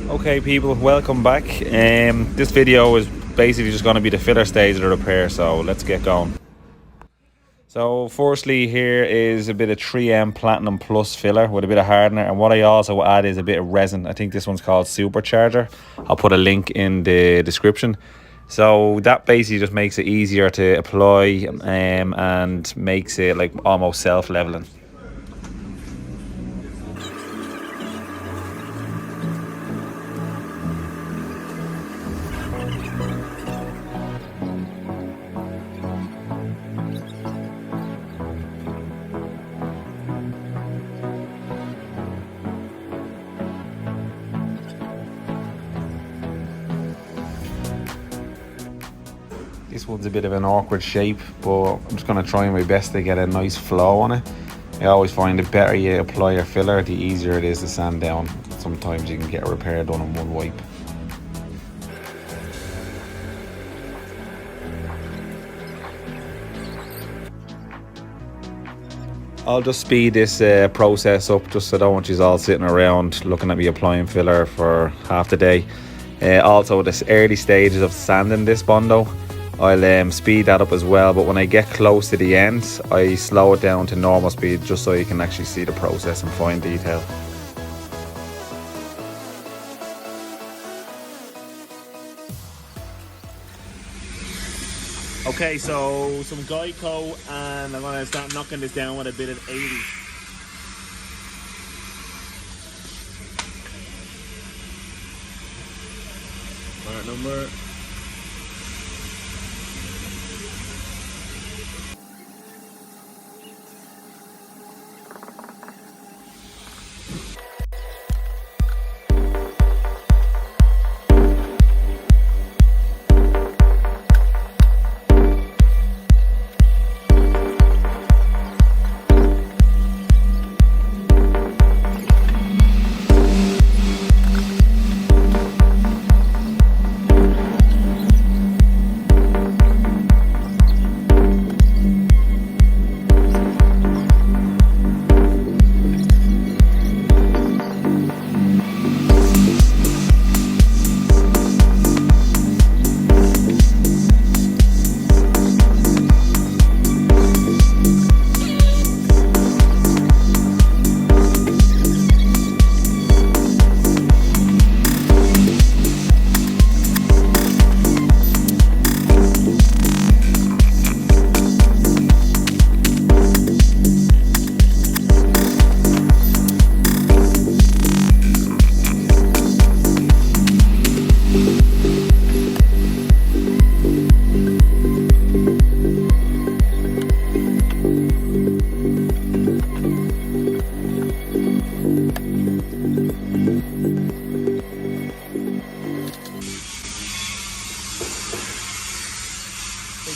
Okay people, welcome back. This video is basically just going to be the filler stage of the repair, so let's get going. So firstly, here is a bit of 3M Platinum Plus filler with a bit of hardener, and what I also add is a bit of resin. I think this one's called Supercharger. I'll put a link in the description. So that basically just makes it easier to apply and makes it like almost self-leveling. This one's a bit of an awkward shape, but I'm just going to try my best to get a nice flow on it. I always find the better you apply your filler, the easier it is to sand down. Sometimes you can get a repair done in one wipe. I'll just speed this process up just so I don't want you all sitting around looking at me applying filler for half the day. Also, the early stages of sanding this Bondo, I'll speed that up as well, but when I get close to the end, I slow it down to normal speed just so you can actually see the process in fine detail. Okay, so some Geico, and I'm going to start knocking this down with a bit of 80. Part number.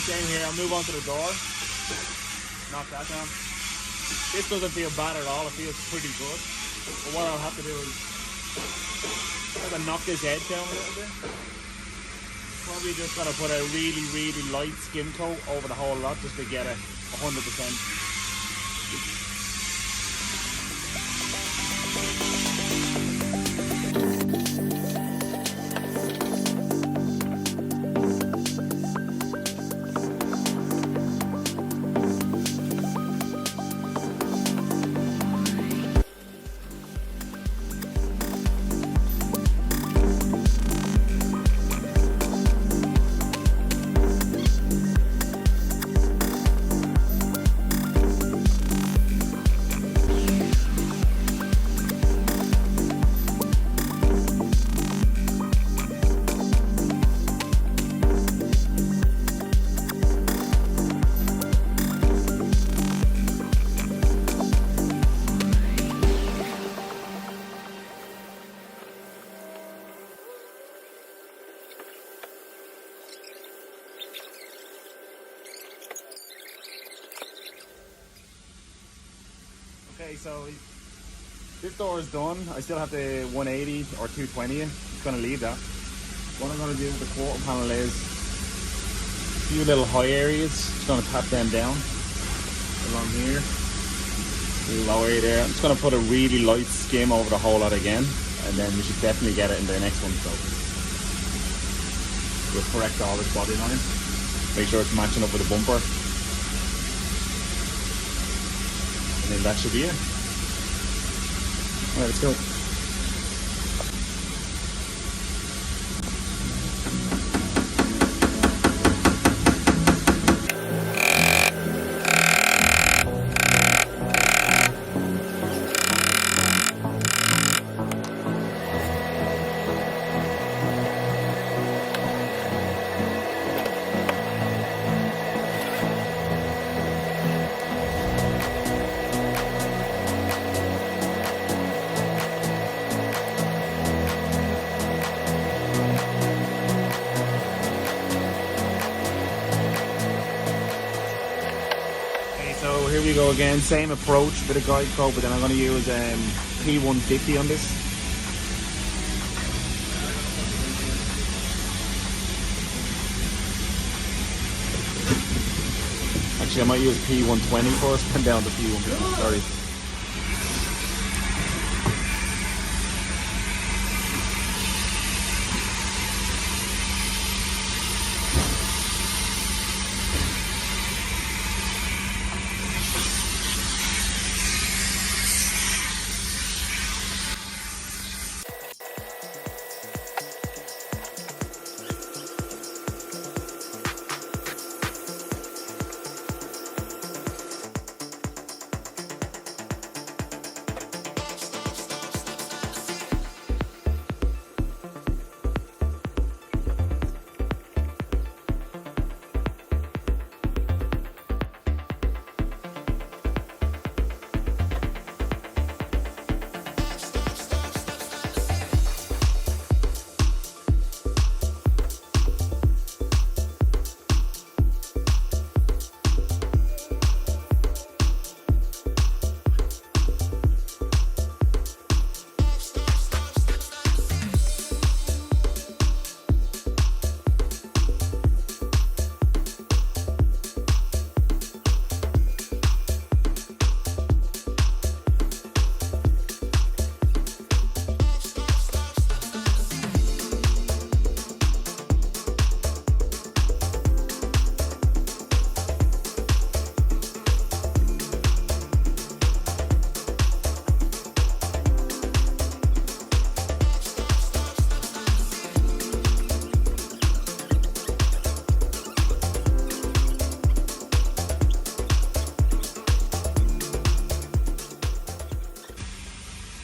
Same here, I'll move on to the door. Knock that down. This doesn't feel bad at all, it feels pretty good. But what I'll have to do is try to knock this edge down a little bit. Probably just gotta put a really, really light skim coat over the whole lot just to get it 100%. Okay, so this door is done. I still have the 180 or 220 in. Just gonna leave that. What I'm gonna do with the quarter panel is a few little high areas. Just gonna tap them down along here. Low area there. I'm just gonna put a really light skim over the whole lot again. and then we should definitely get it in the next one. So we'll correct all this body line, make sure it's matching up with the bumper, and then that should be it. Alright, let's go. So here we go again, same approach, bit of guide coat, but then I'm going to use P150 on this. Actually, I might use P120 first, and down to P150, sorry.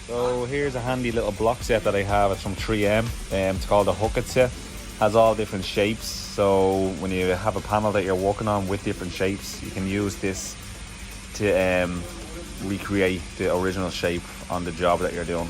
So here's a handy little block set that I have. It's from 3M. It's called a Hookit set. Has all different shapes. So when you have a panel that you're working on with different shapes, you can use this to recreate the original shape on the job that you're doing.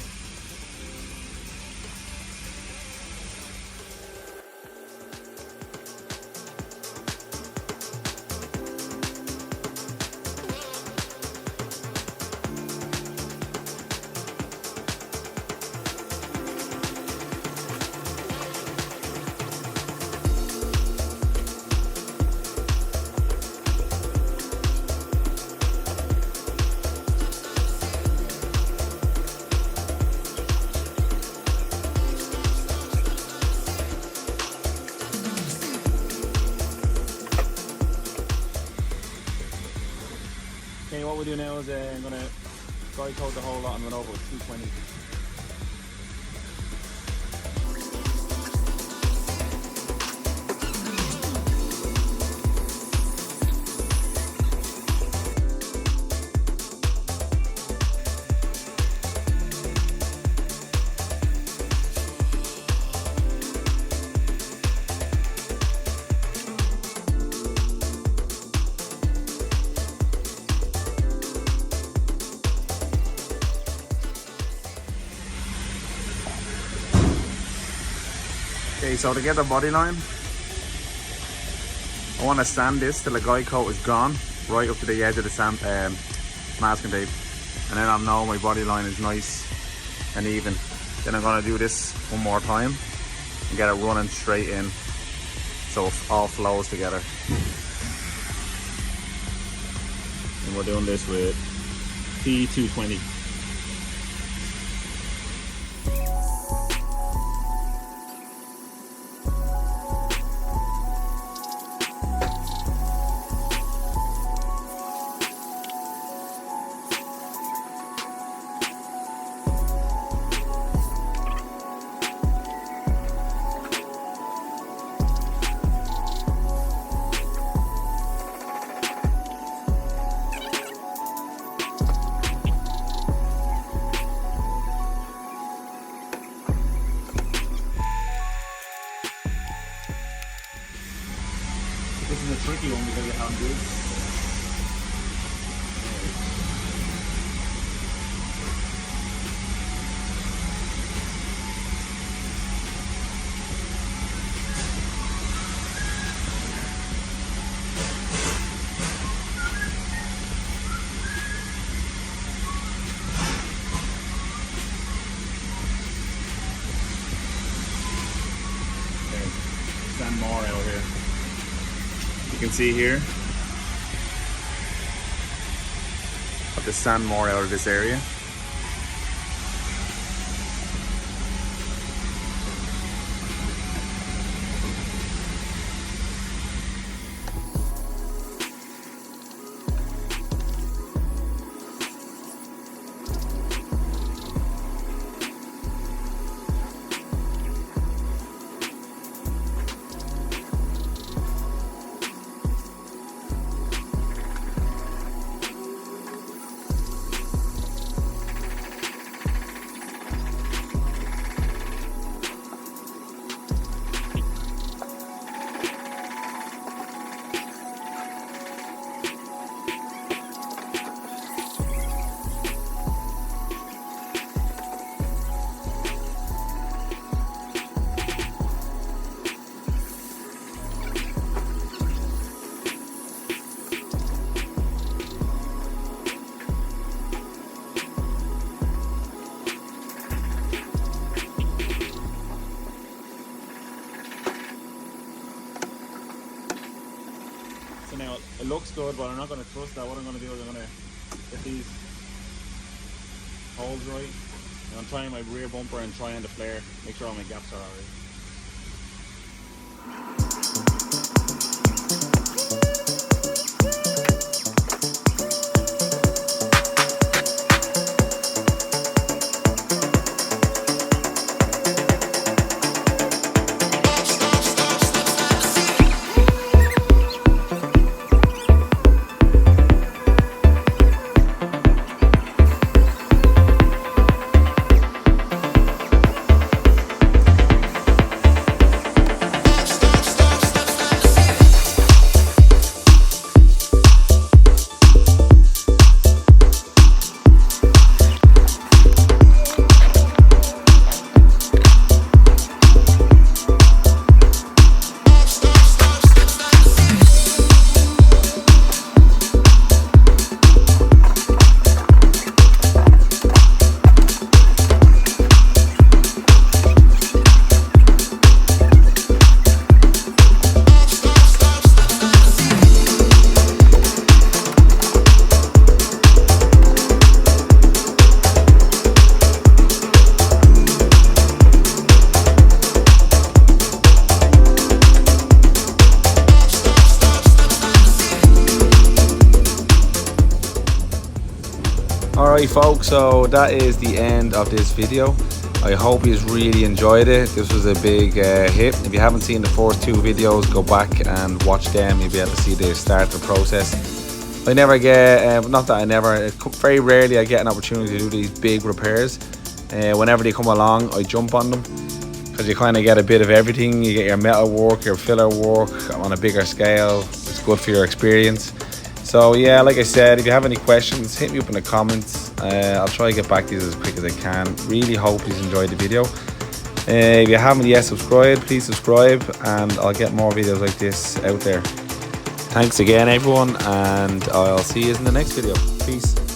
Okay, what we'll do now is I'm going to guide coat the whole lot and run over with 220. Okay, so to get the body line, I want to sand this till the guide coat is gone, right up to the edge of the sand masking tape, and then I'll know my body line is nice and even. Then I'm going to do this one more time and get it running straight in so it all flows together. And we're doing this with P220. is a tricky one because you have this. Stand more out here. You can see here, I've the sand more out of this area. So now it looks good, but I'm not going to trust that. What I'm going to do is I'm going to get these holes right. And I'm trying my rear bumper and trying the flare, make sure all my gaps are alright. Alright folks, so that is the end of this video. I hope you really enjoyed it. This was a big hit. If you haven't seen the first two videos, go back and watch them. You'll be able to see the start of the process. I never get, not that I never, very rarely I get an opportunity to do these big repairs. Whenever they come along, I jump on them, because you kind of get a bit of everything. You get your metal work, your filler work on a bigger scale. It's good for your experience. So yeah, like I said, if you have any questions, hit me up in the comments. I'll try to get back to you as quick as I can. Really hope you enjoyed the video. If you haven't yet subscribed, please subscribe, and I'll get more videos like this out there. Thanks again everyone, and I'll see you in the next video. Peace.